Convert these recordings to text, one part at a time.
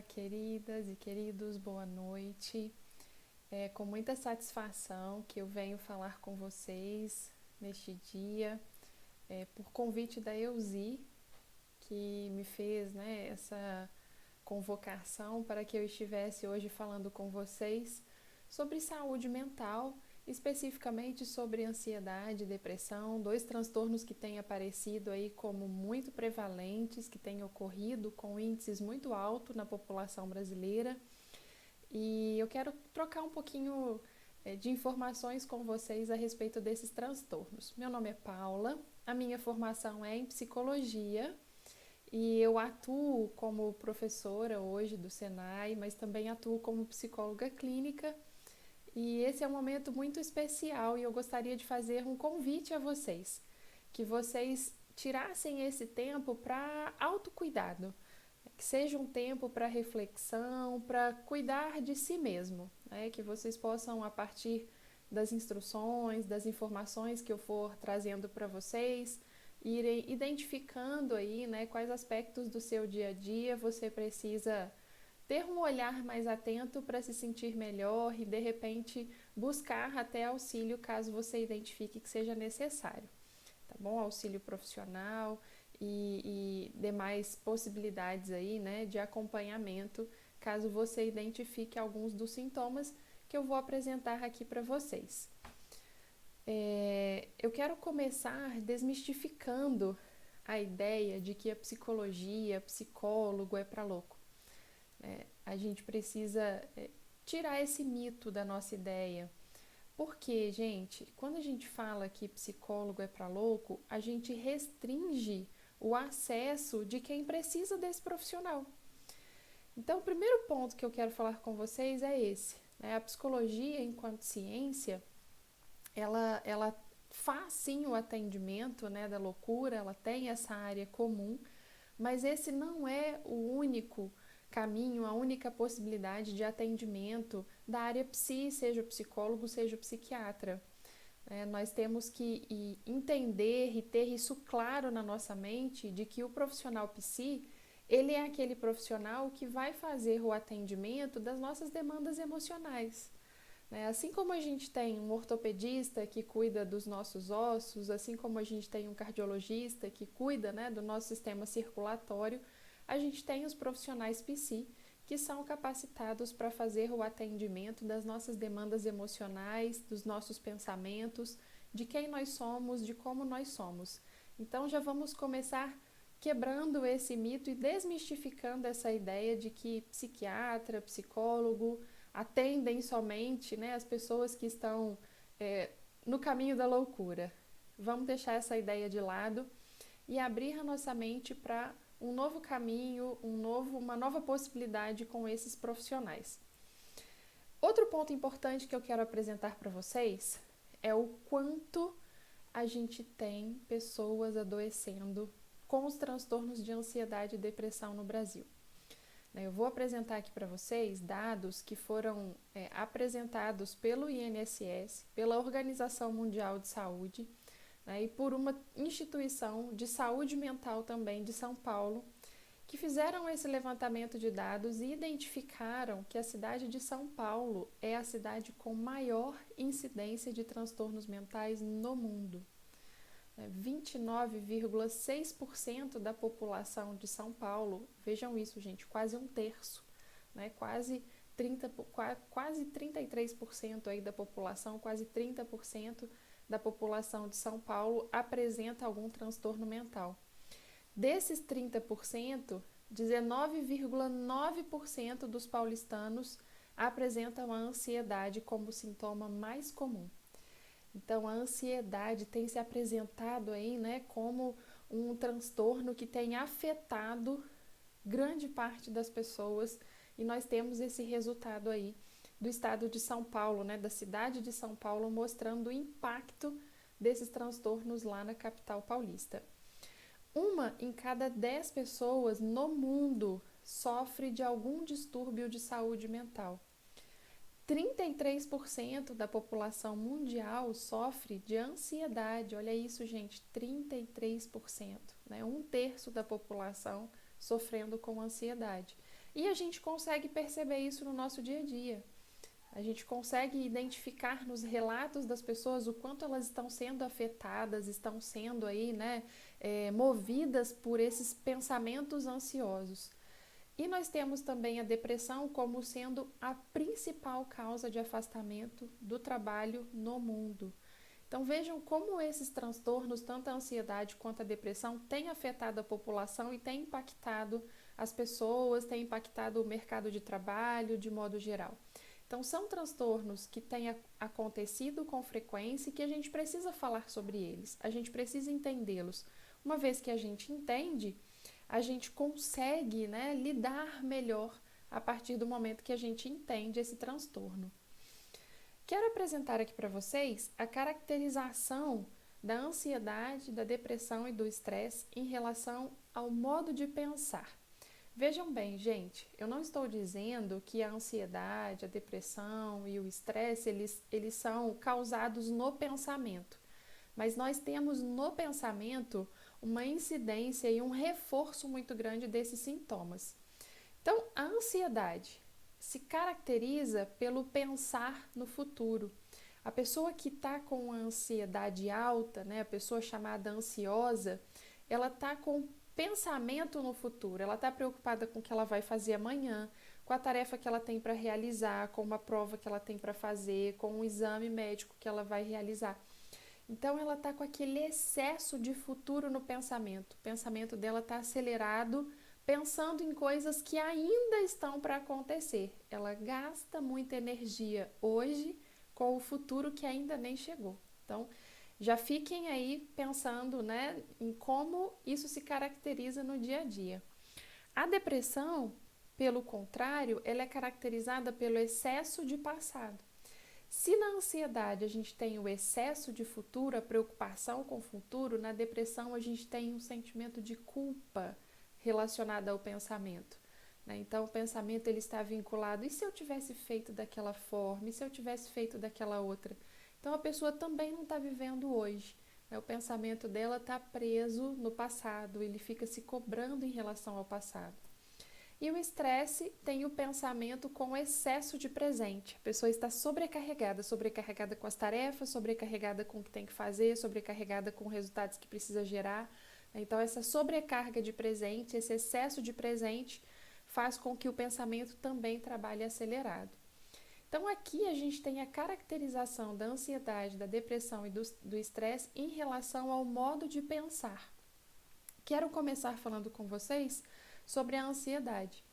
queridas e queridos, boa noite. É com muita satisfação que eu venho falar com vocês neste dia, por convite da Euzi, que me fez, essa convocação para que eu estivesse hoje falando com vocês sobre saúde mental, especificamente sobre ansiedade e depressão, dois transtornos que têm aparecido aí como muito prevalentes, que têm ocorrido com índices muito altos na população brasileira. E eu quero trocar um pouquinho de informações com vocês a respeito desses transtornos. Meu nome é Paula, a minha formação é em psicologia e eu atuo como professora hoje do Senai, mas também atuo como psicóloga clínica. E esse é um momento muito especial e eu gostaria de fazer um convite a vocês, que vocês tirassem esse tempo para autocuidado, que seja um tempo para reflexão, para cuidar de si mesmo, né? Que vocês possam, a partir das instruções, das informações que eu for trazendo para vocês, irem identificando aí, né, quais aspectos do seu dia a dia você precisa ter um olhar mais atento para se sentir melhor e, de repente, buscar até auxílio caso você identifique que seja necessário, tá bom? Auxílio profissional e demais possibilidades aí, né, de acompanhamento, caso você identifique alguns dos sintomas que eu vou apresentar aqui para vocês. Eu quero começar desmistificando a ideia de que a psicologia, psicólogo é para louco. A gente precisa tirar esse mito da nossa ideia. Porque, gente, quando a gente fala que psicólogo é para louco, a gente restringe o acesso de quem precisa desse profissional. Então, o primeiro ponto que eu quero falar com vocês é esse, né? A psicologia, enquanto ciência, ela faz sim o atendimento, né, da loucura, ela tem essa área comum, mas esse não é o único caminho, a única possibilidade de atendimento da área psi, seja o psicólogo, seja o psiquiatra. Nós temos que entender e ter isso claro na nossa mente de que o profissional psi, ele é aquele profissional que vai fazer o atendimento das nossas demandas emocionais. Assim como a gente tem um ortopedista que cuida dos nossos ossos, assim como a gente tem um cardiologista que cuida, né, do nosso sistema circulatório, a gente tem os profissionais psi que são capacitados para fazer o atendimento das nossas demandas emocionais, dos nossos pensamentos, de quem nós somos, de como nós somos. Então já vamos começar quebrando esse mito e desmistificando essa ideia de que psiquiatra, psicólogo atendem somente, né, as pessoas que estão no caminho da loucura. Vamos deixar essa ideia de lado e abrir a nossa mente para um novo caminho, uma nova possibilidade com esses profissionais. Outro ponto importante que eu quero apresentar para vocês é o quanto a gente tem pessoas adoecendo com os transtornos de ansiedade e depressão no Brasil. Eu vou apresentar aqui para vocês dados que foram apresentados pelo INSS, pela Organização Mundial de Saúde, e por uma instituição de saúde mental também de São Paulo, que fizeram esse levantamento de dados e identificaram que a cidade de São Paulo é a cidade com maior incidência de transtornos mentais no mundo. 29,6% da população de São Paulo, vejam isso, gente, quase um terço, né? quase 33% aí da população, quase 30% da população de São Paulo apresenta algum transtorno mental. Desses 30%, 19,9% dos paulistanos apresentam a ansiedade como sintoma mais comum. Então, a ansiedade tem se apresentado aí, né, como um transtorno que tem afetado grande parte das pessoas e nós temos esse resultado aí do estado de São Paulo, né, da cidade de São Paulo, mostrando o impacto desses transtornos lá na capital paulista. 1 em cada 10 pessoas no mundo sofre de algum distúrbio de saúde mental. 33% da população mundial sofre de ansiedade. Olha isso, gente, 33%, né? Um terço da população sofrendo com ansiedade. E a gente consegue perceber isso no nosso dia a dia. A gente consegue identificar nos relatos das pessoas o quanto elas estão sendo afetadas, estão sendo aí, né, movidas por esses pensamentos ansiosos. E nós temos também a depressão como sendo a principal causa de afastamento do trabalho no mundo. Então vejam como esses transtornos, tanto a ansiedade quanto a depressão, têm afetado a população e têm impactado as pessoas, têm impactado o mercado de trabalho de modo geral. Então são transtornos que têm acontecido com frequência e que a gente precisa falar sobre eles, a gente precisa entendê-los. Uma vez que a gente entende, a gente consegue, né, lidar melhor a partir do momento que a gente entende esse transtorno. Quero apresentar aqui para vocês a caracterização da ansiedade, da depressão e do estresse em relação ao modo de pensar. Vejam bem, gente, eu não estou dizendo que a ansiedade, a depressão e o estresse, eles são causados no pensamento, mas nós temos no pensamento uma incidência e um reforço muito grande desses sintomas. Então, a ansiedade se caracteriza pelo pensar no futuro. A pessoa que está com a ansiedade alta, né, a pessoa chamada ansiosa, ela está com pensamento no futuro, ela está preocupada com o que ela vai fazer amanhã, com a tarefa que ela tem para realizar, com uma prova que ela tem para fazer, com um exame médico que ela vai realizar. Então ela está com aquele excesso de futuro no pensamento. O pensamento dela está acelerado, pensando em coisas que ainda estão para acontecer. Ela gasta muita energia hoje com o futuro que ainda nem chegou. Então, já fiquem aí pensando, né, em como isso se caracteriza no dia a dia. A depressão, pelo contrário, ela é caracterizada pelo excesso de passado. Se na ansiedade a gente tem o excesso de futuro, a preocupação com o futuro, na depressão a gente tem um sentimento de culpa relacionado ao pensamento. Então o pensamento ele está vinculado, e se eu tivesse feito daquela forma, e se eu tivesse feito daquela outra? Então a pessoa também não está vivendo hoje. O pensamento dela está preso no passado, ele fica se cobrando em relação ao passado. E o estresse tem o pensamento com excesso de presente. A pessoa está sobrecarregada com as tarefas, sobrecarregada com o que tem que fazer, sobrecarregada com os resultados que precisa gerar. Então, essa sobrecarga de presente, esse excesso de presente, faz com que o pensamento também trabalhe acelerado. Então, aqui a gente tem a caracterização da ansiedade, da depressão e do estresse em relação ao modo de pensar. Quero começar falando com vocês sobre a ansiedade.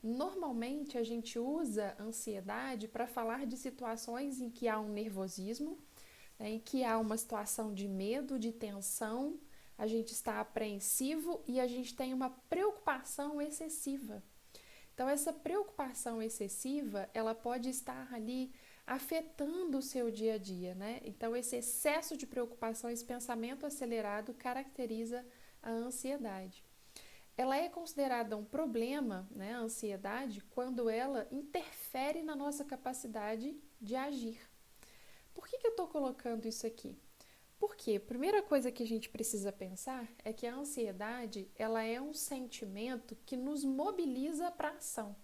Normalmente a gente usa a ansiedade para falar de situações em que há um nervosismo, em que há uma situação de medo, de tensão, a gente está apreensivo e a gente tem uma preocupação excessiva. Então essa preocupação excessiva, ela pode estar ali afetando o seu dia a dia, né? Então esse excesso de preocupação, esse pensamento acelerado caracteriza a ansiedade. Ela é considerada um problema, né, a ansiedade, quando ela interfere na nossa capacidade de agir. Por que eu estou colocando isso aqui? Porque a primeira coisa que a gente precisa pensar é que a ansiedade ela é um sentimento que nos mobiliza para a ação.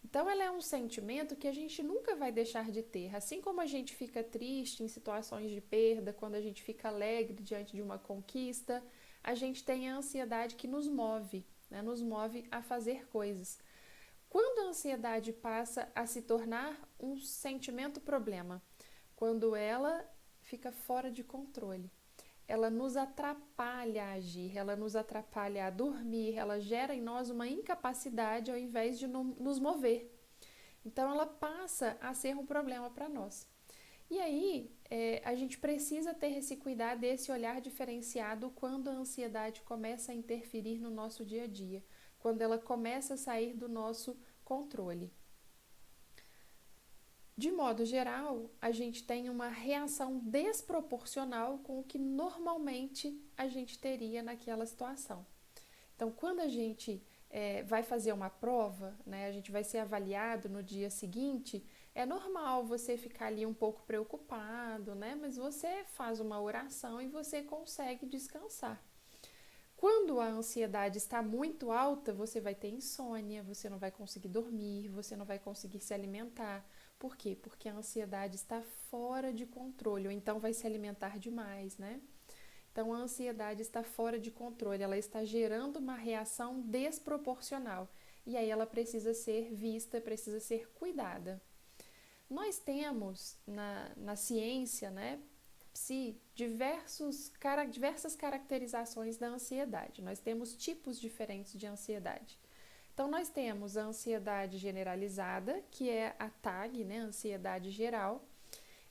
Então, ela é um sentimento que a gente nunca vai deixar de ter. Assim como a gente fica triste em situações de perda, quando a gente fica alegre diante de uma conquista, a gente tem a ansiedade que nos move, né? Nos move a fazer coisas. Quando a ansiedade passa a se tornar um sentimento problema, quando ela fica fora de controle, ela nos atrapalha a agir, ela nos atrapalha a dormir, ela gera em nós uma incapacidade ao invés de nos mover. Então ela passa a ser um problema para nós. E aí a gente precisa ter esse cuidado, esse olhar diferenciado quando a ansiedade começa a interferir no nosso dia a dia, quando ela começa a sair do nosso controle. De modo geral, a gente tem uma reação desproporcional com o que normalmente a gente teria naquela situação. Então, quando a gente vai fazer uma prova, né, a gente vai ser avaliado no dia seguinte, é normal você ficar ali um pouco preocupado, né, mas você faz uma oração e você consegue descansar. Quando a ansiedade está muito alta, você vai ter insônia, você não vai conseguir dormir, você não vai conseguir se alimentar. Por quê? Porque a ansiedade está fora de controle, ou então vai se alimentar demais, né? Então, a ansiedade está fora de controle, ela está gerando uma reação desproporcional. E aí ela precisa ser vista, precisa ser cuidada. Nós temos na ciência, né, diversas caracterizações da ansiedade. Nós temos tipos diferentes de ansiedade. Então, nós temos a ansiedade generalizada, que é a TAG, né, ansiedade geral,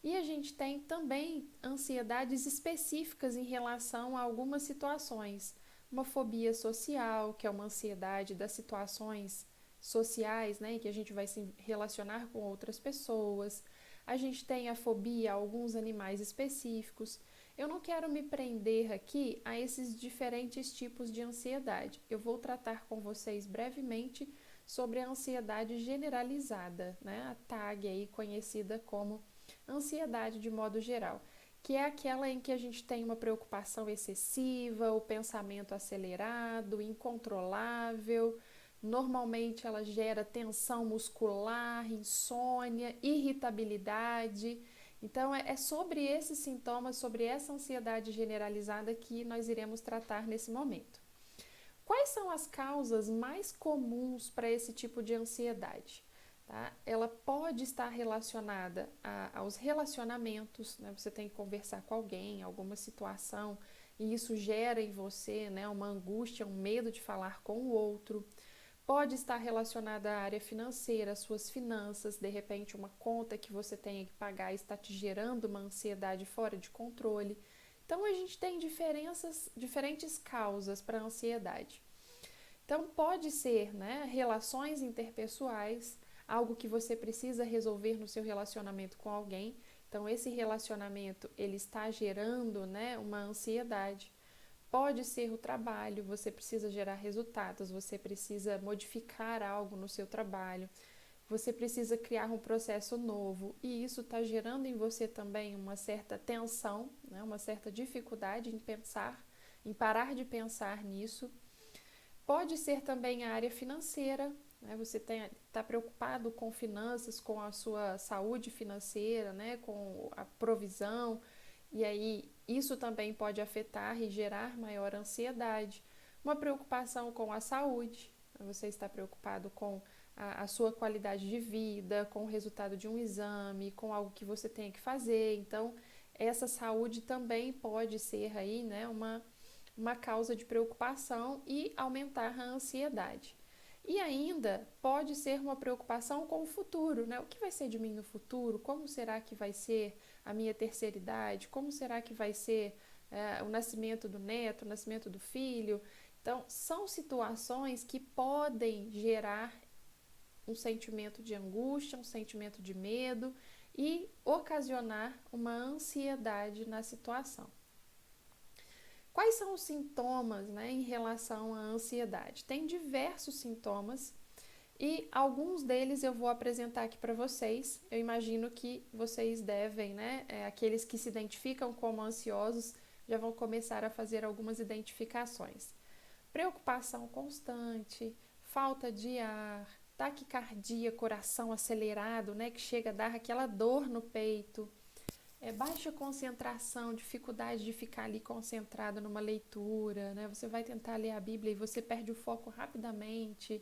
e a gente tem também ansiedades específicas em relação a algumas situações. Uma fobia social, que é uma ansiedade das situações sociais, né, em que a gente vai se relacionar com outras pessoas. A gente tem a fobia a alguns animais específicos. Eu não quero me prender aqui a esses diferentes tipos de ansiedade. Eu vou tratar com vocês brevemente sobre a ansiedade generalizada, né, a TAG aí conhecida como ansiedade de modo geral, que é aquela em que a gente tem uma preocupação excessiva, o pensamento acelerado, incontrolável. Normalmente ela gera tensão muscular, insônia, irritabilidade. Então é sobre esses sintomas, sobre essa ansiedade generalizada que nós iremos tratar nesse momento. Quais são as causas mais comuns para esse tipo de ansiedade? Tá? Ela pode estar relacionada aos relacionamentos, né? Você tem que conversar com alguém, alguma situação, e isso gera em você, né, uma angústia, um medo de falar com o outro. Pode estar relacionada à área financeira, às suas finanças, de repente uma conta que você tenha que pagar está te gerando uma ansiedade fora de controle. Então a gente tem diferentes causas para a ansiedade. Então pode ser, né, relações interpessoais, algo que você precisa resolver no seu relacionamento com alguém. Então esse relacionamento ele está gerando, né, uma ansiedade. Pode ser o trabalho, você precisa gerar resultados, você precisa modificar algo no seu trabalho, você precisa criar um processo novo e isso está gerando em você também uma certa tensão, né, uma certa dificuldade em pensar, em parar de pensar nisso. Pode ser também a área financeira, né, você está preocupado com finanças, com a sua saúde financeira, né, com a provisão, e aí isso também pode afetar e gerar maior ansiedade. Uma preocupação com a saúde, você está preocupado com a sua qualidade de vida, com o resultado de um exame, com algo que você tem que fazer. Então, essa saúde também pode ser aí, né, uma causa de preocupação e aumentar a ansiedade. E ainda pode ser uma preocupação com o futuro, né? O que vai ser de mim no futuro? Como será que vai ser a minha terceira idade? Como será que vai ser o nascimento do neto, o nascimento do filho? Então, são situações que podem gerar um sentimento de angústia, um sentimento de medo e ocasionar uma ansiedade na situação. Quais são os sintomas, né, em relação à ansiedade? Tem diversos sintomas e alguns deles eu vou apresentar aqui para vocês. Eu imagino que vocês devem, né, aqueles que se identificam como ansiosos, já vão começar a fazer algumas identificações. Preocupação constante, falta de ar, taquicardia, coração acelerado, né, que chega a dar aquela dor no peito, baixa concentração, dificuldade de ficar ali concentrado numa leitura, né? Você vai tentar ler a Bíblia e você perde o foco rapidamente.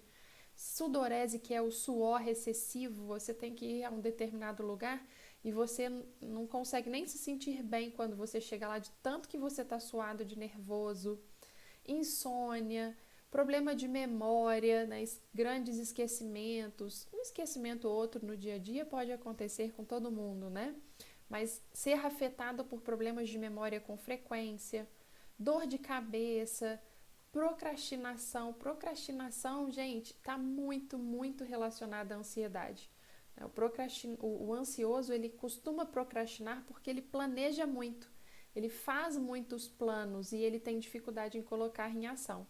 Sudorese, que é o suor excessivo, você tem que ir a um determinado lugar e você não consegue nem se sentir bem quando você chega lá, de tanto que você está suado de nervoso. Insônia, problema de memória, né? Grandes esquecimentos. Um esquecimento ou outro no dia a dia pode acontecer com todo mundo, né? Mas ser afetado por problemas de memória com frequência, dor de cabeça, procrastinação. Procrastinação, gente, está muito relacionada à ansiedade. O ansioso, ele costuma procrastinar porque ele planeja muito, ele faz muitos planos e ele tem dificuldade em colocar em ação.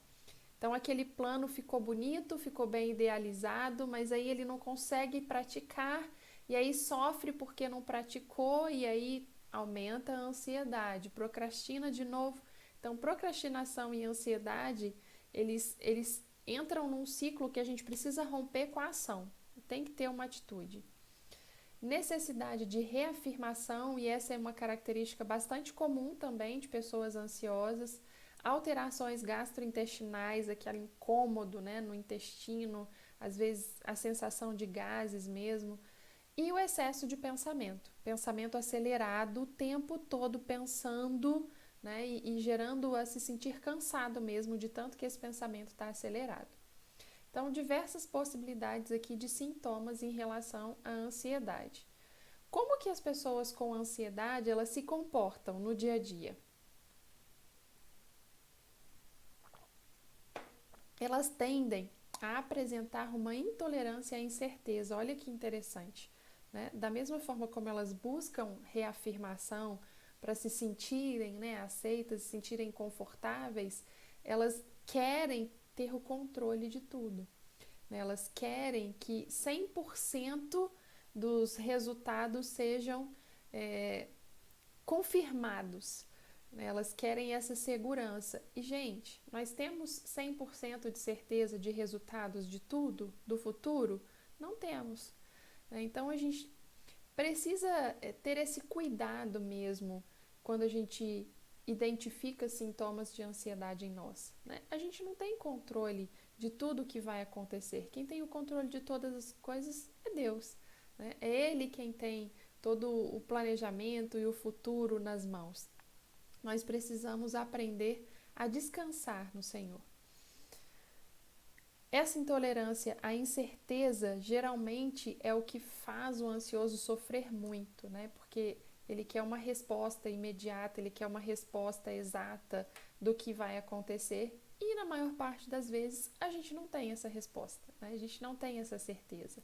Então, aquele plano ficou bonito, ficou bem idealizado, mas aí ele não consegue praticar e aí sofre porque não praticou e aí aumenta a ansiedade, procrastina de novo. Então, procrastinação e ansiedade, eles entram num ciclo que a gente precisa romper com a ação. Tem que ter uma atitude. Necessidade de reafirmação, e essa é uma característica bastante comum também de pessoas ansiosas. Alterações gastrointestinais, aquele incômodo, né, no intestino, às vezes a sensação de gases mesmo. E o excesso de pensamento acelerado, o tempo todo pensando, né, e gerando a se sentir cansado mesmo de tanto que esse pensamento está acelerado. Então, diversas possibilidades aqui de sintomas em relação à ansiedade. Como que as pessoas com ansiedade, elas se comportam no dia a dia? Elas tendem a apresentar uma intolerância à incerteza. Olha que interessante, né? Da mesma forma como elas buscam reafirmação para se sentirem, né, aceitas, se sentirem confortáveis, elas querem ter o controle de tudo. Elas querem que 100% dos resultados sejam confirmados. Elas querem essa segurança. E, gente, nós temos 100% de certeza de resultados de tudo, do futuro? Não temos. Então, a gente precisa ter esse cuidado mesmo quando a gente identifica sintomas de ansiedade em nós. A gente não tem controle de tudo que vai acontecer. Quem tem o controle de todas as coisas é Deus. É Ele quem tem todo o planejamento e o futuro nas mãos. Nós precisamos aprender a descansar no Senhor. Essa intolerância à incerteza geralmente é o que faz o ansioso sofrer muito, né? Porque ele quer uma resposta imediata, ele quer uma resposta exata do que vai acontecer e na maior parte das vezes a gente não tem essa resposta, né? A gente não tem essa certeza.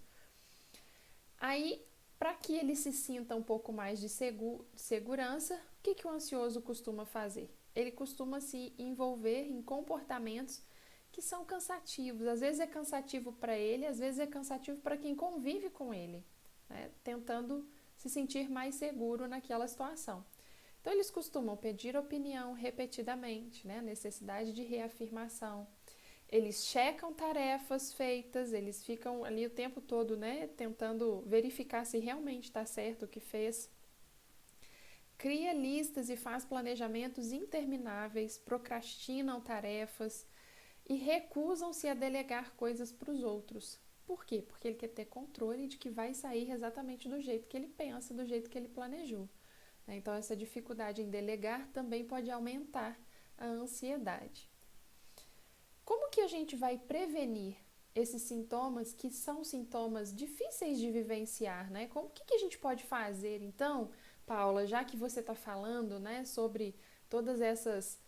Aí, para que ele se sinta um pouco mais de segurança, o que o ansioso costuma fazer? Ele costuma se envolver em comportamentos que são cansativos. Às vezes é cansativo para ele, às vezes é cansativo para quem convive com ele, né? Tentando se sentir mais seguro naquela situação. Então, eles costumam pedir opinião repetidamente, né? Necessidade de reafirmação. Eles checam tarefas feitas, eles ficam ali o tempo todo, né? Tentando verificar se realmente está certo o que fez. Cria listas e faz planejamentos intermináveis, procrastinam tarefas e recusam-se a delegar coisas para os outros. Por quê? Porque ele quer ter controle de que vai sair exatamente do jeito que ele pensa, do jeito que ele planejou. Então, essa dificuldade em delegar também pode aumentar a ansiedade. Como que a gente vai prevenir esses sintomas que são sintomas difíceis de vivenciar, né? O que a gente pode fazer, então, Paula, já que você está falando, né, sobre todas essas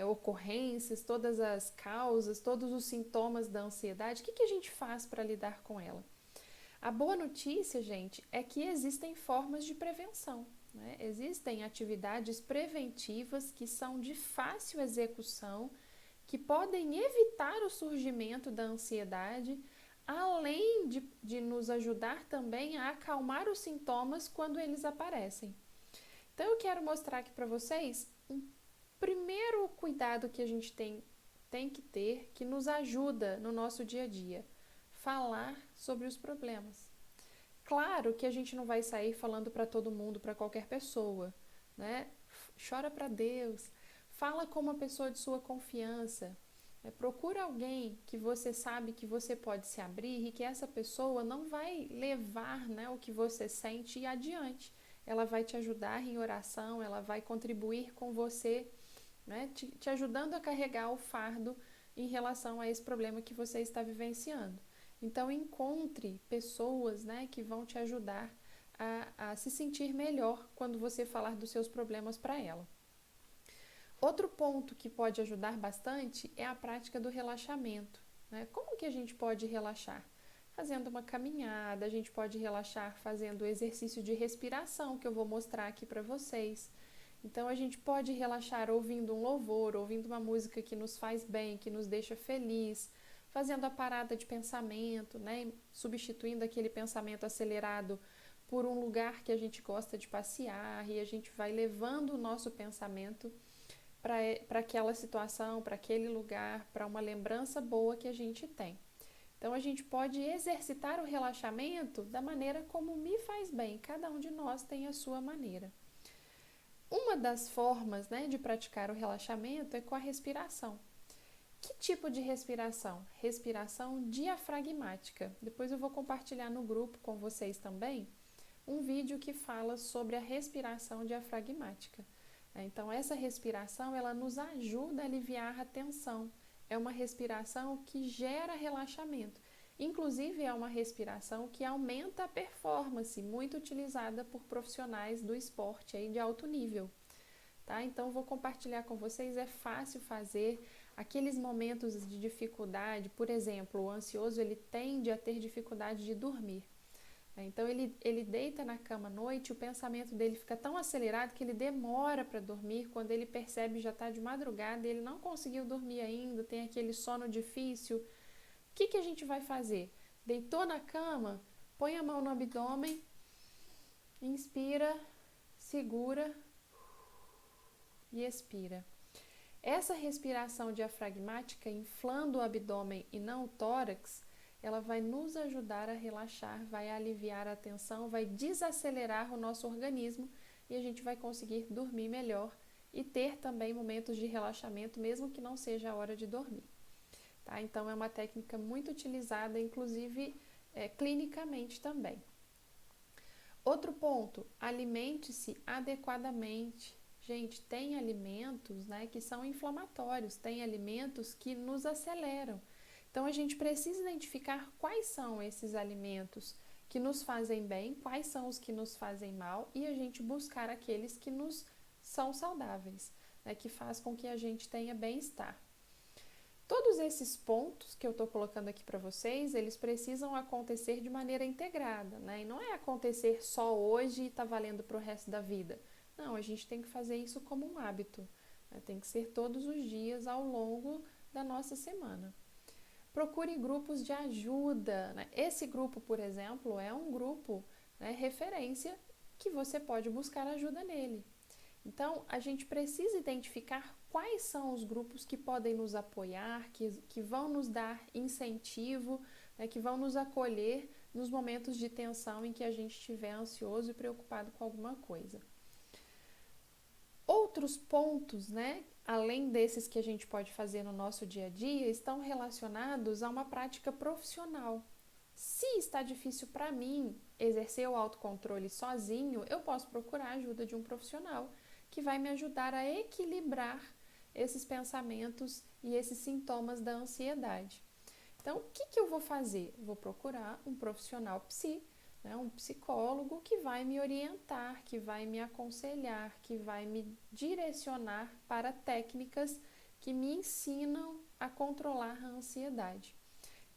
ocorrências, todas as causas, todos os sintomas da ansiedade, o que a gente faz para lidar com ela? A boa notícia, gente, é que existem formas de prevenção, né? Existem atividades preventivas que são de fácil execução, que podem evitar o surgimento da ansiedade, além de nos ajudar também a acalmar os sintomas quando eles aparecem. Então, eu quero mostrar aqui para vocês um primeiro cuidado que a gente tem que ter, que nos ajuda no nosso dia a dia: falar sobre os problemas. Claro que a gente não vai sair falando para todo mundo, para qualquer pessoa, né? Chora para Deus, fala com uma pessoa de sua confiança, procura alguém que você sabe que você pode se abrir e que essa pessoa não vai levar, né, o que você sente adiante. Ela vai te ajudar em oração, ela vai contribuir com você, né, te ajudando a carregar o fardo em relação a esse problema que você está vivenciando. Então, encontre pessoas, né, que vão te ajudar a se sentir melhor quando você falar dos seus problemas para ela. Outro ponto que pode ajudar bastante é a prática do relaxamento, né? Como que a gente pode relaxar? Fazendo uma caminhada, a gente pode relaxar fazendo o exercício de respiração que eu vou mostrar aqui para vocês. Então, a gente pode relaxar ouvindo um louvor, ouvindo uma música que nos faz bem, que nos deixa feliz, fazendo a parada de pensamento, né? Substituindo aquele pensamento acelerado por um lugar que a gente gosta de passear, e a gente vai levando o nosso pensamento para aquela situação, para aquele lugar, para uma lembrança boa que a gente tem. Então, a gente pode exercitar o relaxamento da maneira como me faz bem. Cada um de nós tem a sua maneira. Uma das formas, né, de praticar o relaxamento é com a respiração. Que tipo de respiração? Respiração diafragmática. Depois eu vou compartilhar no grupo com vocês também um vídeo que fala sobre a respiração diafragmática. Então, essa respiração, ela nos ajuda a aliviar a tensão. É uma respiração que gera relaxamento. Inclusive, é uma respiração que aumenta a performance, muito utilizada por profissionais do esporte aí de alto nível. Tá? Então, vou compartilhar com vocês, é fácil fazer. Aqueles momentos de dificuldade, por exemplo, o ansioso, ele tende a ter dificuldade de dormir. Então, ele deita na cama à noite, o pensamento dele fica tão acelerado que ele demora para dormir. Quando ele percebe, já está de madrugada, ele não conseguiu dormir ainda, tem aquele sono difícil. O que a gente vai fazer? Deitou na cama, põe a mão no abdômen, inspira, segura e expira. Essa respiração diafragmática, inflando o abdômen e não o tórax, ela vai nos ajudar a relaxar, vai aliviar a tensão, vai desacelerar o nosso organismo e a gente vai conseguir dormir melhor e ter também momentos de relaxamento, mesmo que não seja a hora de dormir. Tá? Então, é uma técnica muito utilizada, inclusive clinicamente também. Outro ponto, alimente-se adequadamente. Gente, tem alimentos, né, que são inflamatórios, tem alimentos que nos aceleram. Então, a gente precisa identificar quais são esses alimentos que nos fazem bem, quais são os que nos fazem mal e a gente buscar aqueles que nos são saudáveis, né, que faz com que a gente tenha bem-estar. Todos esses pontos que eu estou colocando aqui para vocês, eles precisam acontecer de maneira integrada, né? E não é acontecer só hoje e está valendo para o resto da vida. Não, a gente tem que fazer isso como um hábito, né? Tem que ser todos os dias ao longo da nossa semana. Procure grupos de ajuda, né? Esse grupo, por exemplo, é um grupo, né, referência que você pode buscar ajuda nele. Então, a gente precisa identificar quais são os grupos que podem nos apoiar, que vão nos dar incentivo, né, que vão nos acolher nos momentos de tensão em que a gente estiver ansioso e preocupado com alguma coisa. Outros pontos, né, além desses que a gente pode fazer no nosso dia a dia, estão relacionados a uma prática profissional. Se está difícil para mim exercer o autocontrole sozinho, eu posso procurar a ajuda de um profissional que vai me ajudar a equilibrar esses pensamentos e esses sintomas da ansiedade. Então, o que eu vou fazer? Vou procurar um profissional né, um psicólogo que vai me orientar, que vai me aconselhar, que vai me direcionar para técnicas que me ensinam a controlar a ansiedade.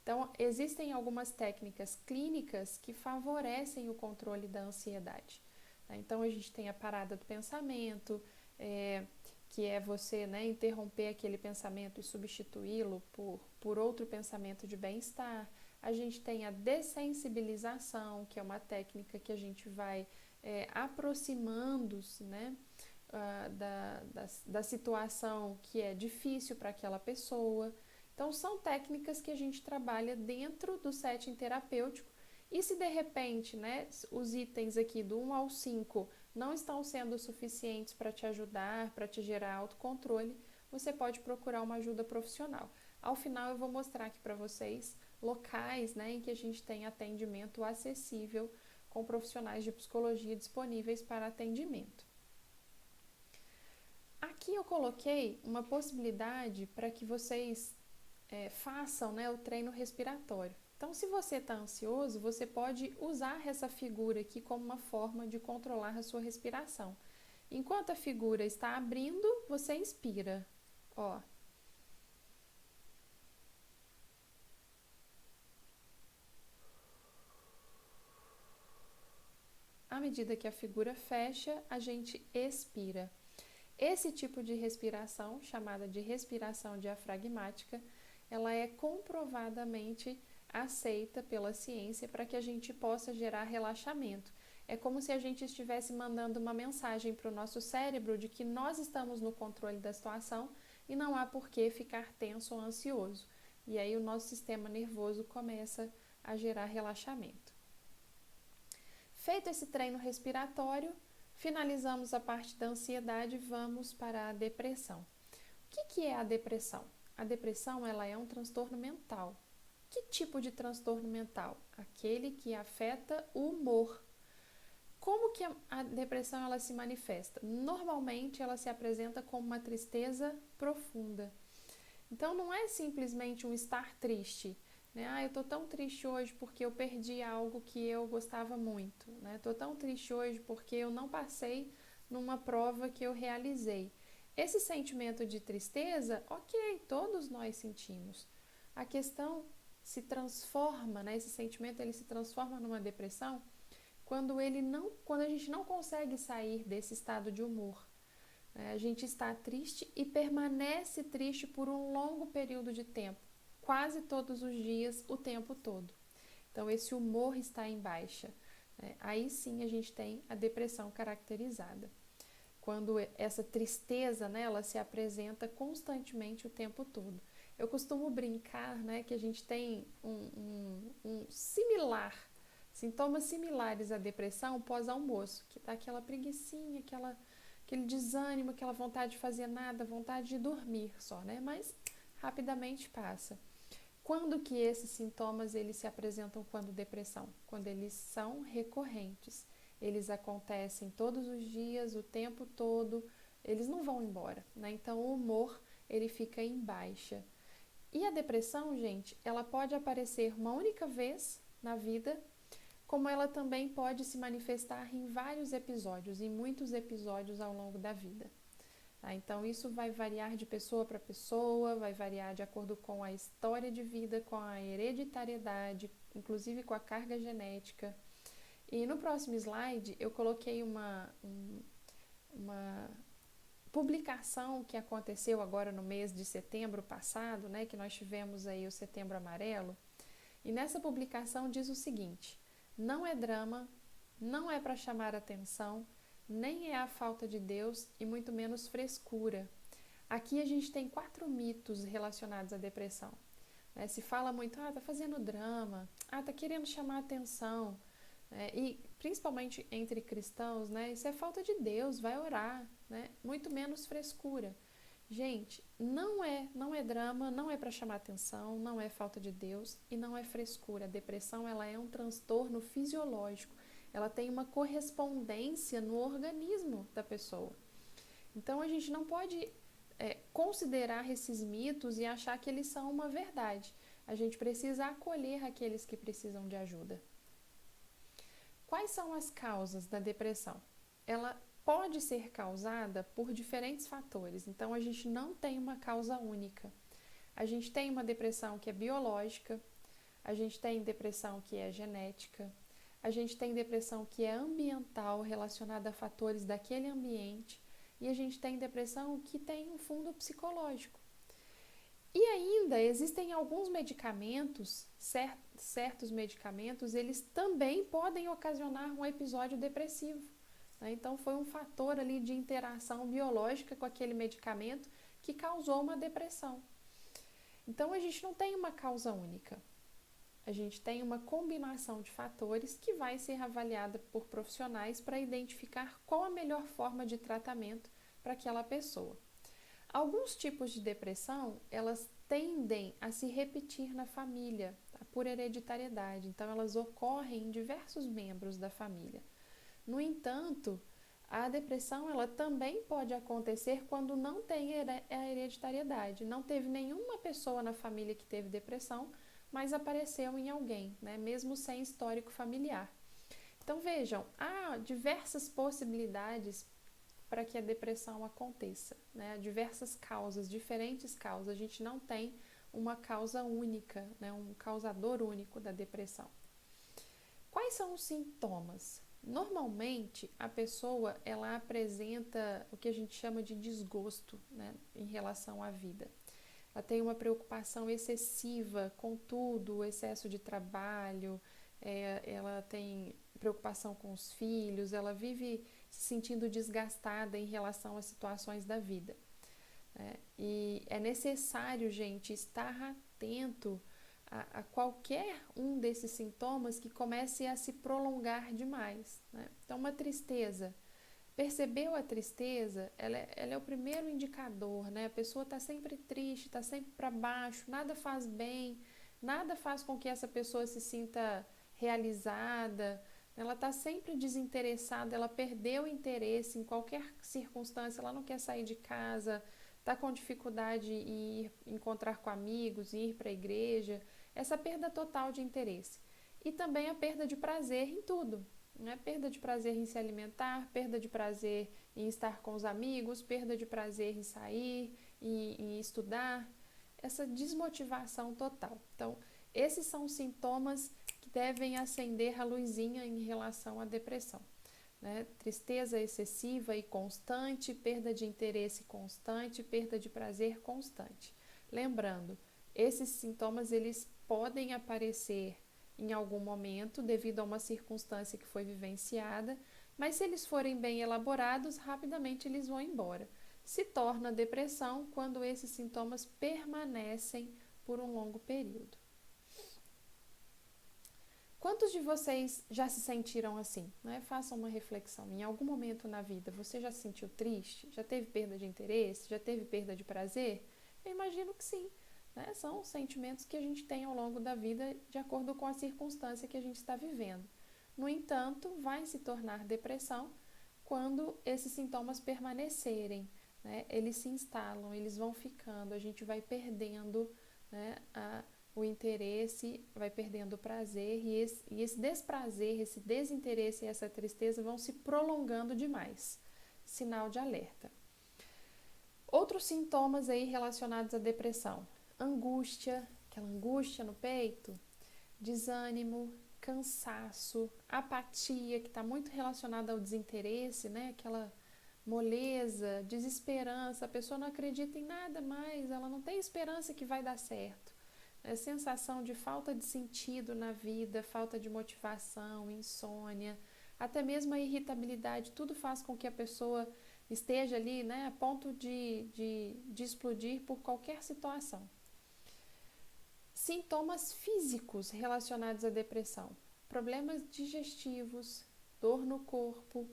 Então, existem algumas técnicas clínicas que favorecem o controle da ansiedade. Então, a gente tem a parada do pensamento, que é você, né, interromper aquele pensamento e substituí-lo por outro pensamento de bem-estar. A gente tem a dessensibilização, que é uma técnica que a gente vai aproximando-se, né, da situação que é difícil para aquela pessoa. Então, são técnicas que a gente trabalha dentro do setting terapêutico. E se de repente, né, os itens aqui do 1 ao 5 não estão sendo suficientes para te ajudar, para te gerar autocontrole, você pode procurar uma ajuda profissional. Ao final eu vou mostrar aqui para vocês locais, né, em que a gente tem atendimento acessível com profissionais de psicologia disponíveis para atendimento. Aqui eu coloquei uma possibilidade para que vocês façam, né, o treino respiratório. Então, se você está ansioso, você pode usar essa figura aqui como uma forma de controlar a sua respiração. Enquanto a figura está abrindo, você inspira. Ó. À medida que a figura fecha, a gente expira. Esse tipo de respiração, chamada de respiração diafragmática, ela é comprovadamente aceita pela ciência para que a gente possa gerar relaxamento. é como se a gente estivesse mandando uma mensagem para o nosso cérebro de que nós estamos no controle da situação e não há por que ficar tenso ou ansioso. E aí o nosso sistema nervoso começa a gerar relaxamento. Feito esse treino respiratório, finalizamos a parte da ansiedade e vamos para a depressão. O que é a depressão? A depressão ela é um transtorno mental. Que tipo de transtorno mental? Aquele que afeta o humor. Como que a depressão ela se manifesta? Normalmente ela se apresenta como uma tristeza profunda. Então não é simplesmente um estar triste, né? Eu estou tão triste hoje porque eu perdi algo que eu gostava muito, né? Estou tão triste hoje porque eu não passei numa prova que eu realizei. Esse sentimento de tristeza, ok, todos nós sentimos. A questão se transforma, né? Esse sentimento ele se transforma numa depressão quando a gente não consegue sair desse estado de humor. A gente está triste e permanece triste por um longo período de tempo, quase todos os dias, o tempo todo. Então, esse humor está em baixa. Aí sim a gente tem a depressão caracterizada. Quando essa tristeza, né, ela se apresenta constantemente o tempo todo. Eu costumo brincar, né, que a gente tem sintomas similares à depressão pós-almoço, que dá aquela preguicinha, aquele desânimo, aquela vontade de fazer nada, vontade de dormir só, né? Mas rapidamente passa. Quando que esses sintomas eles se apresentam quando depressão? Quando eles são recorrentes. Eles acontecem todos os dias, o tempo todo, eles não vão embora, né? Então o humor ele fica em baixa. E a depressão, gente, ela pode aparecer uma única vez na vida, como ela também pode se manifestar em vários episódios, em muitos episódios ao longo da vida. Então, isso vai variar de pessoa para pessoa, vai variar de acordo com a história de vida, com a hereditariedade, inclusive com a carga genética. E no próximo slide, eu coloquei uma publicação que aconteceu agora no mês de setembro passado, né, que nós tivemos aí o Setembro Amarelo. E nessa publicação diz o seguinte: não é drama, não é para chamar atenção, nem é a falta de Deus e muito menos frescura. Aqui a gente tem 4 mitos relacionados à depressão. Se fala muito, tá fazendo drama, tá querendo chamar atenção. E principalmente entre cristãos, né, isso é falta de Deus, vai orar, né, muito menos frescura. Gente, não é drama, não é para chamar atenção, não é falta de Deus e não é frescura. A depressão ela é um transtorno fisiológico, ela tem uma correspondência no organismo da pessoa. Então a gente não pode considerar esses mitos e achar que eles são uma verdade. A gente precisa acolher aqueles que precisam de ajuda. Quais são as causas da depressão? Ela pode ser causada por diferentes fatores, então a gente não tem uma causa única. A gente tem uma depressão que é biológica, a gente tem depressão que é genética, a gente tem depressão que é ambiental, relacionada a fatores daquele ambiente, e a gente tem depressão que tem um fundo psicológico. E ainda existem alguns medicamentos, certos medicamentos, eles também podem ocasionar um episódio depressivo. Então foi um fator ali de interação biológica com aquele medicamento que causou uma depressão. Então a gente não tem uma causa única. A gente tem uma combinação de fatores que vai ser avaliada por profissionais para identificar qual a melhor forma de tratamento para aquela pessoa. Alguns tipos de depressão, elas tendem a se repetir na família, por hereditariedade. Então elas ocorrem em diversos membros da família. No entanto, a depressão ela também pode acontecer quando não tem a hereditariedade. Não teve nenhuma pessoa na família que teve depressão, mas apareceu em alguém, né? Mesmo sem histórico familiar. Então vejam, há diversas possibilidades para que a depressão aconteça, né? Diversas causas, diferentes causas. A gente não tem uma causa única, né? Um causador único da depressão. Quais são os sintomas? Normalmente, a pessoa ela apresenta o que a gente chama de desgosto, né, em relação à vida. Ela tem uma preocupação excessiva com tudo, excesso de trabalho, ela tem preocupação com os filhos, ela vive se sentindo desgastada em relação às situações da vida, né? E é necessário, gente, estar atento a qualquer um desses sintomas que comece a se prolongar demais, né? Então, uma tristeza. Percebeu a tristeza? Ela é o primeiro indicador, né? A pessoa está sempre triste, está sempre para baixo, nada faz bem, nada faz com que essa pessoa se sinta realizada. Ela está sempre desinteressada, ela perdeu o interesse em qualquer circunstância, ela não quer sair de casa, está com dificuldade em ir encontrar com amigos, em ir para a igreja. Essa perda total de interesse. E também a perda de prazer em tudo, né? Perda de prazer em se alimentar, perda de prazer em estar com os amigos, perda de prazer em sair, em estudar, essa desmotivação total. Então, esses são os sintomas que devem acender a luzinha em relação à depressão, né? Tristeza excessiva e constante, perda de interesse constante, perda de prazer constante. Lembrando, esses sintomas eles podem aparecer em algum momento devido a uma circunstância que foi vivenciada, mas se eles forem bem elaborados, rapidamente eles vão embora. Se torna depressão quando esses sintomas permanecem por um longo período. Quantos de vocês já se sentiram assim, né? Façam uma reflexão. Em algum momento na vida você já se sentiu triste? Já teve perda de interesse? Já teve perda de prazer? Eu imagino que sim, né? São sentimentos que a gente tem ao longo da vida de acordo com a circunstância que a gente está vivendo. No entanto, vai se tornar depressão quando esses sintomas permanecerem, né? Eles se instalam, eles vão ficando, a gente vai perdendo, né, o interesse, vai perdendo o prazer e esse desprazer, esse desinteresse e essa tristeza vão se prolongando demais. Sinal de alerta. Outros sintomas aí relacionados à depressão: angústia, aquela angústia no peito, desânimo, cansaço, apatia, que está muito relacionada ao desinteresse, né? Aquela moleza, desesperança, a pessoa não acredita em nada mais, ela não tem esperança que vai dar certo. É sensação de falta de sentido na vida, falta de motivação, insônia, até mesmo a irritabilidade, tudo faz com que a pessoa esteja ali, né, a ponto de explodir por qualquer situação. Sintomas físicos relacionados à depressão: problemas digestivos, dor no corpo,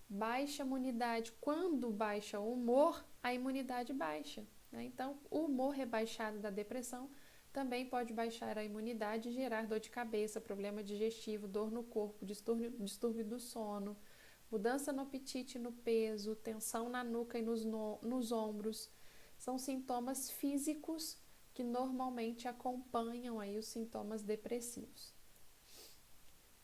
baixa imunidade. Quando baixa o humor, a imunidade baixa, né? Então, o humor rebaixado da depressão também pode baixar a imunidade e gerar dor de cabeça, problema digestivo, dor no corpo, distúrbio do sono, mudança no apetite e no peso, tensão na nuca e nos ombros. São sintomas físicos que normalmente acompanham aí os sintomas depressivos.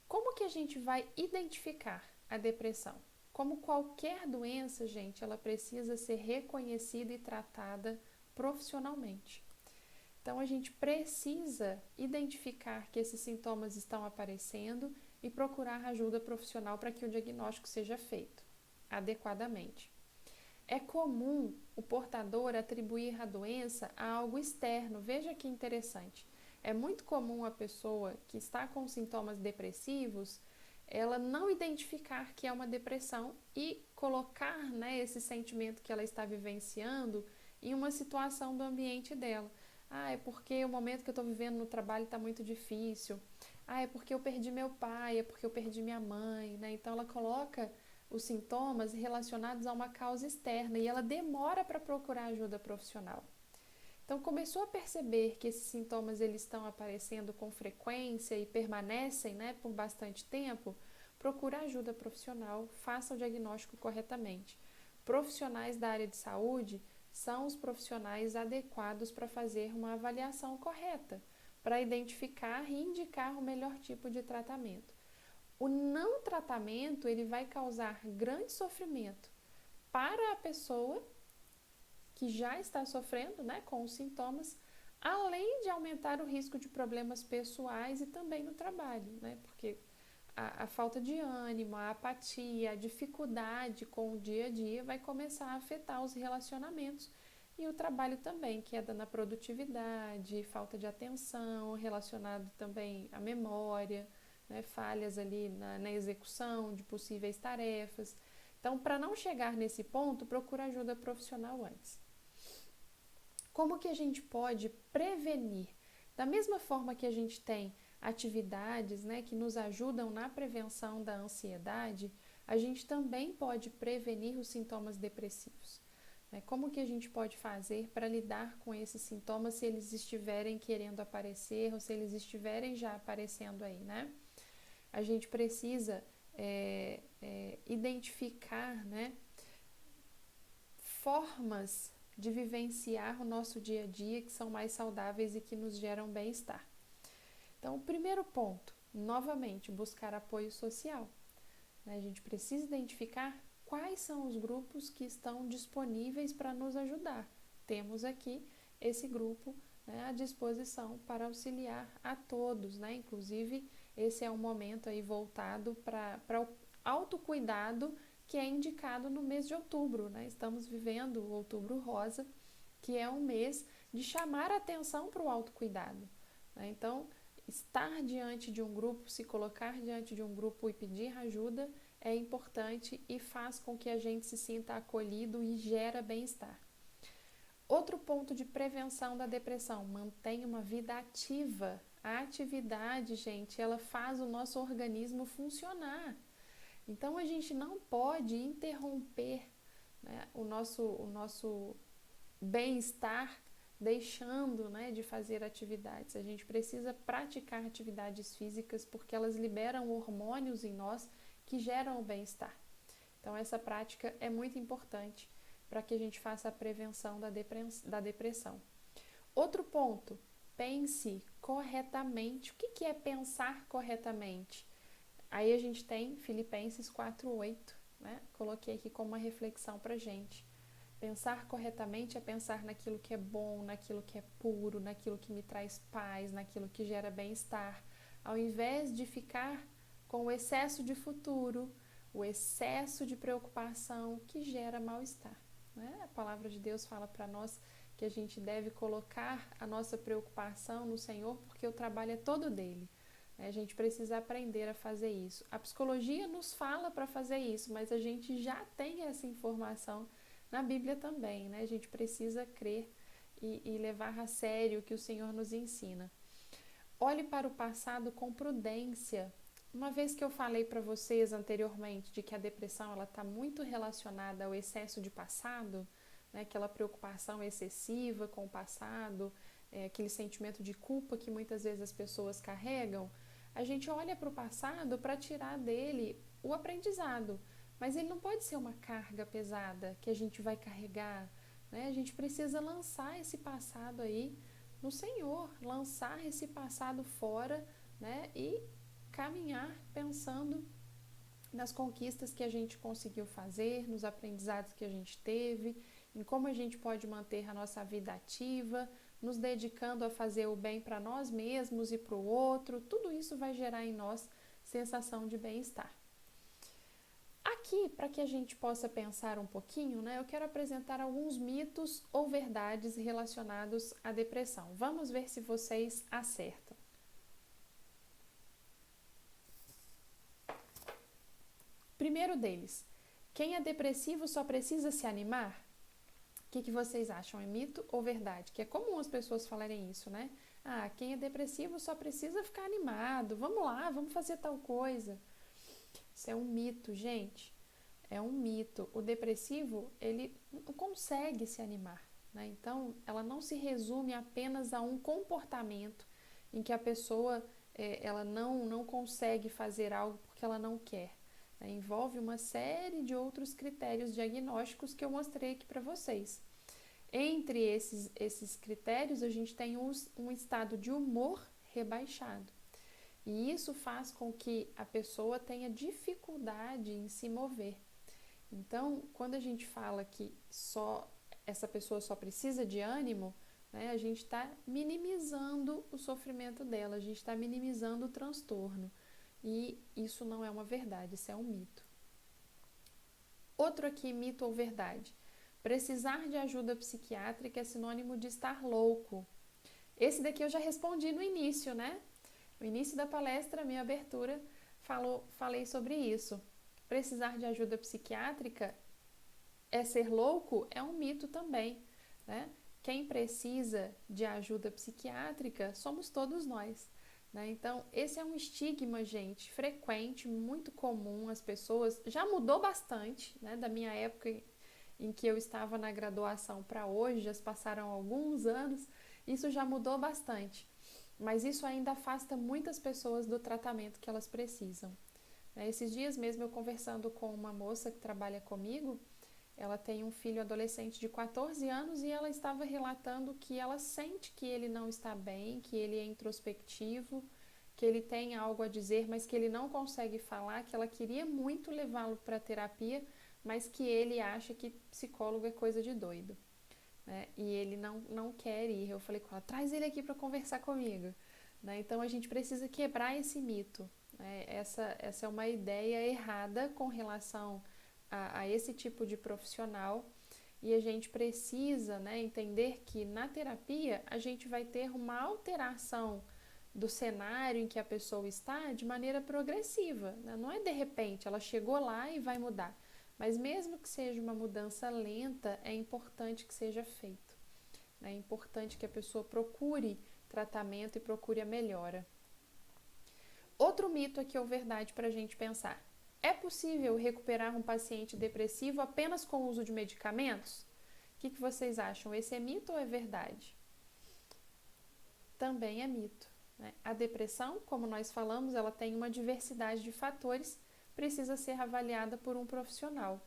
Como que a gente vai identificar a depressão? Como qualquer doença, gente, ela precisa ser reconhecida e tratada profissionalmente. Então, a gente precisa identificar que esses sintomas estão aparecendo e procurar ajuda profissional para que o diagnóstico seja feito adequadamente. É comum o portador atribuir a doença a algo externo. Veja que interessante. É muito comum a pessoa que está com sintomas depressivos, ela não identificar que é uma depressão e colocar, né, esse sentimento que ela está vivenciando em uma situação do ambiente dela. Ah, é porque o momento que eu estou vivendo no trabalho está muito difícil. Ah, é porque eu perdi meu pai, é porque eu perdi minha mãe, né? Então ela coloca os sintomas relacionados a uma causa externa e ela demora para procurar ajuda profissional. Então começou a perceber que esses sintomas eles estão aparecendo com frequência e permanecem, né, por bastante tempo, procura ajuda profissional, faça o diagnóstico corretamente. Profissionais da área de saúde são os profissionais adequados para fazer uma avaliação correta, para identificar e indicar o melhor tipo de tratamento. O não tratamento ele vai causar grande sofrimento para a pessoa que já está sofrendo, né, com os sintomas, além de aumentar o risco de problemas pessoais e também no trabalho, né, porque a falta de ânimo, a apatia, a dificuldade com o dia a dia vai começar a afetar os relacionamentos e o trabalho também, queda na produtividade, falta de atenção, relacionado também à memória, né, falhas ali na execução de possíveis tarefas. Então, para não chegar nesse ponto, procura ajuda profissional antes. Como que a gente pode prevenir? Da mesma forma que a gente tem atividades, né, que nos ajudam na prevenção da ansiedade, a gente também pode prevenir os sintomas depressivos. Como que a gente pode fazer para lidar com esses sintomas se eles estiverem querendo aparecer ou se eles estiverem já aparecendo aí, né? A gente precisa identificar, né, formas de vivenciar o nosso dia a dia que são mais saudáveis e que nos geram bem-estar. Então, o primeiro ponto, novamente, buscar apoio social. A gente precisa identificar quais são os grupos que estão disponíveis para nos ajudar. Temos aqui esse grupo, né, à disposição para auxiliar a todos, né? Inclusive, esse é um momento aí voltado para o autocuidado que é indicado no mês de outubro, né? Estamos vivendo o Outubro Rosa, que é um mês de chamar a atenção para o autocuidado, né? Então, estar diante de um grupo, se colocar diante de um grupo e pedir ajuda é importante e faz com que a gente se sinta acolhido e gera bem-estar. Outro ponto de prevenção da depressão, mantenha uma vida ativa. A atividade, gente, ela faz o nosso organismo funcionar. Então, a gente não pode interromper, né, o nosso bem-estar deixando, né, de fazer atividades. A gente precisa praticar atividades físicas porque elas liberam hormônios em nós que geram o bem-estar. Então, essa prática é muito importante para que a gente faça a prevenção da depressão. Outro ponto, pense corretamente. O que é pensar corretamente? Aí a gente tem Filipenses 4:8, né? Coloquei aqui como uma reflexão para a gente. Pensar corretamente é pensar naquilo que é bom, naquilo que é puro, naquilo que me traz paz, naquilo que gera bem-estar, ao invés de ficar com o excesso de futuro, o excesso de preocupação que gera mal-estar, né? A palavra de Deus fala para nós que a gente deve colocar a nossa preocupação no Senhor porque o trabalho é todo dele. A gente precisa aprender a fazer isso. A psicologia nos fala para fazer isso, mas a gente já tem essa informação na Bíblia também, né? A gente precisa crer e levar a sério o que o Senhor nos ensina. Olhe para o passado com prudência. Uma vez que eu falei para vocês anteriormente de que a depressão ela está muito relacionada ao excesso de passado, né? Aquela preocupação excessiva com o passado, aquele sentimento de culpa que muitas vezes as pessoas carregam, a gente olha para o passado para tirar dele o aprendizado, mas ele não pode ser uma carga pesada que a gente vai carregar, né? A gente precisa lançar esse passado aí no Senhor, lançar esse passado fora, né? E caminhar pensando nas conquistas que a gente conseguiu fazer, nos aprendizados que a gente teve, em como a gente pode manter a nossa vida ativa, nos dedicando a fazer o bem para nós mesmos e para o outro. Tudo isso vai gerar em nós sensação de bem-estar. Aqui, para que a gente possa pensar um pouquinho, né, eu quero apresentar alguns mitos ou verdades relacionados à depressão. Vamos ver se vocês acertam. Primeiro deles, quem é depressivo só precisa se animar? O que vocês acham? É mito ou verdade? Que é comum as pessoas falarem isso, né? Ah, quem é depressivo só precisa ficar animado. Vamos lá, vamos fazer tal coisa. Isso é um mito, gente. É um mito. O depressivo, ele não consegue se animar, né? Então, ela não se resume apenas a um comportamento em que a pessoa ela não consegue fazer algo porque ela não quer. Envolve uma série de outros critérios diagnósticos que eu mostrei aqui para vocês. Entre esses critérios, a gente tem um estado de humor rebaixado. E isso faz com que a pessoa tenha dificuldade em se mover. Então, quando a gente fala que essa pessoa só precisa de ânimo, né, a gente está minimizando o sofrimento dela, a gente está minimizando o transtorno. E isso não é uma verdade, isso é um mito. Outro aqui, mito ou verdade. Precisar de ajuda psiquiátrica é sinônimo de estar louco. Esse daqui eu já respondi no início, né? O início da palestra, minha abertura, falei sobre isso. Precisar de ajuda psiquiátrica é ser louco? É um mito também, né? Quem precisa de ajuda psiquiátrica somos todos nós, né? Então, esse é um estigma, gente, frequente, muito comum. As pessoas já mudou bastante, né? Da minha época em que eu estava na graduação para hoje, já passaram alguns anos, isso já mudou bastante. Mas isso ainda afasta muitas pessoas do tratamento que elas precisam. Esses dias mesmo eu conversando com uma moça que trabalha comigo, ela tem um filho adolescente de 14 anos e ela estava relatando que ela sente que ele não está bem, que ele é introspectivo, que ele tem algo a dizer, mas que ele não consegue falar, que ela queria muito levá-lo para terapia, mas que ele acha que psicólogo é coisa de doido, né? E ele não quer ir. Eu falei com ela, traz ele aqui para conversar comigo, né? Então a gente precisa quebrar esse mito, né? Essa é uma ideia errada com relação a esse tipo de profissional, e a gente precisa, né, entender que na terapia a gente vai ter uma alteração do cenário em que a pessoa está de maneira progressiva, né? Não é de repente, ela chegou lá e vai mudar. Mas mesmo que seja uma mudança lenta, é importante que seja feito. É importante que a pessoa procure tratamento e procure a melhora. Outro mito aqui ou verdade para a gente pensar. É possível recuperar um paciente depressivo apenas com o uso de medicamentos? O que vocês acham? Esse é mito ou é verdade? Também é mito, né? A depressão, como nós falamos, ela tem uma diversidade de fatores, precisa ser avaliada por um profissional.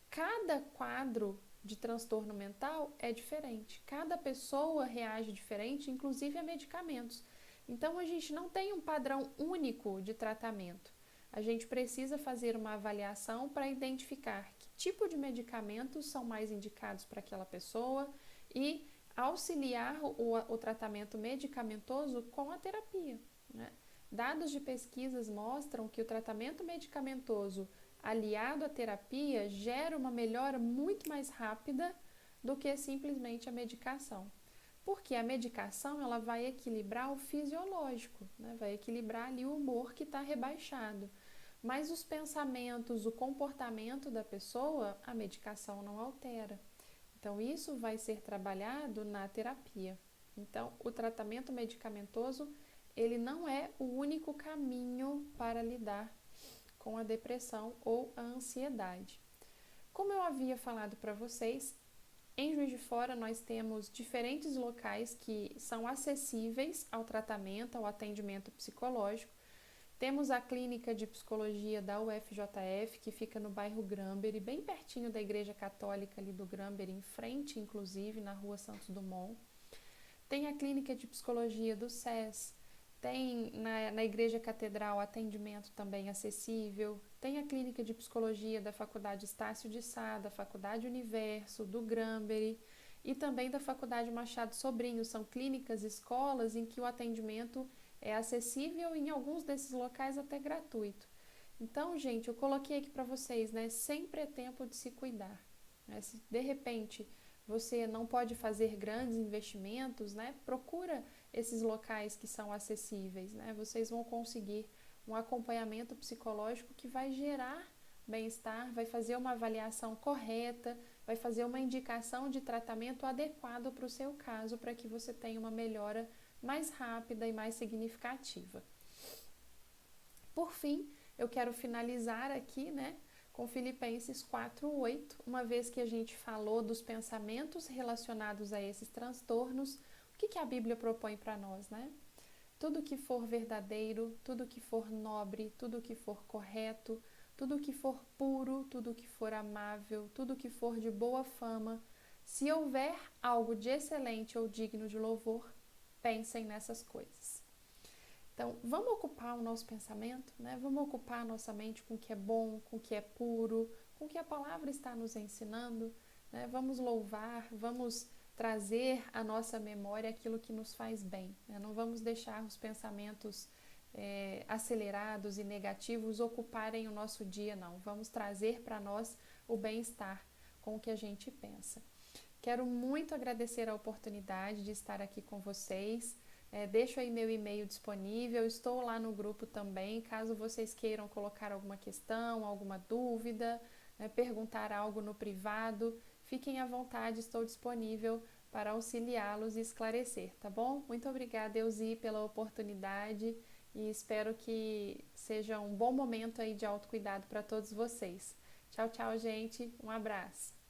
Cada quadro de transtorno mental é diferente, cada pessoa reage diferente, inclusive a medicamentos. Então, a gente não tem um padrão único de tratamento. A gente precisa fazer uma avaliação para identificar que tipo de medicamentos são mais indicados para aquela pessoa e auxiliar o tratamento medicamentoso com a terapia, né? Dados de pesquisas mostram que o tratamento medicamentoso aliado à terapia gera uma melhora muito mais rápida do que simplesmente a medicação. Porque a medicação ela vai equilibrar o fisiológico, né? Vai equilibrar ali o humor que está rebaixado. Mas os pensamentos, o comportamento da pessoa, a medicação não altera. Então, isso vai ser trabalhado na terapia. Então, o tratamento medicamentoso, ele não é o único caminho para lidar com a depressão ou a ansiedade. Como eu havia falado para vocês, em Juiz de Fora nós temos diferentes locais que são acessíveis ao tratamento, ao atendimento psicológico. Temos a clínica de psicologia da UFJF, que fica no bairro Grambery, bem pertinho da Igreja Católica ali do Grambery, em frente, inclusive, na rua Santos Dumont. Tem a clínica de psicologia do SES, tem na Igreja Catedral atendimento também acessível, tem a clínica de psicologia da Faculdade Estácio de Sá, da Faculdade Universo, do Grambery e também da Faculdade Machado Sobrinho. São clínicas, escolas em que o atendimento é acessível e em alguns desses locais até gratuito. Então, gente, eu coloquei aqui para vocês, né? Sempre é tempo de se cuidar, né? Se de repente você não pode fazer grandes investimentos, né? Procura esses locais que são acessíveis, né? Vocês vão conseguir um acompanhamento psicológico que vai gerar bem-estar, vai fazer uma avaliação correta, vai fazer uma indicação de tratamento adequado para o seu caso, para que você tenha uma melhora mais rápida e mais significativa. Por fim, eu quero finalizar aqui, né, com Filipenses 4:8, uma vez que a gente falou dos pensamentos relacionados a esses transtornos, o que a Bíblia propõe para nós, né? Tudo que for verdadeiro, tudo que for nobre, tudo que for correto, tudo que for puro, tudo que for amável, tudo que for de boa fama, se houver algo de excelente ou digno de louvor, pensem nessas coisas. Então, vamos ocupar o nosso pensamento, né? Vamos ocupar a nossa mente com o que é bom, com o que é puro, com o que a palavra está nos ensinando, né? Vamos louvar, vamos trazer à nossa memória aquilo que nos faz bem, né? Não vamos deixar os pensamentos acelerados e negativos ocuparem o nosso dia, não. Vamos trazer para nós o bem-estar com o que a gente pensa. Quero muito agradecer a oportunidade de estar aqui com vocês. deixo aí meu e-mail disponível, estou lá no grupo também, caso vocês queiram colocar alguma questão, alguma dúvida, perguntar algo no privado, fiquem à vontade, estou disponível para auxiliá-los e esclarecer, tá bom? Muito obrigada, Elzi, pela oportunidade e espero que seja um bom momento aí de autocuidado para todos vocês. Tchau, tchau, gente. Um abraço.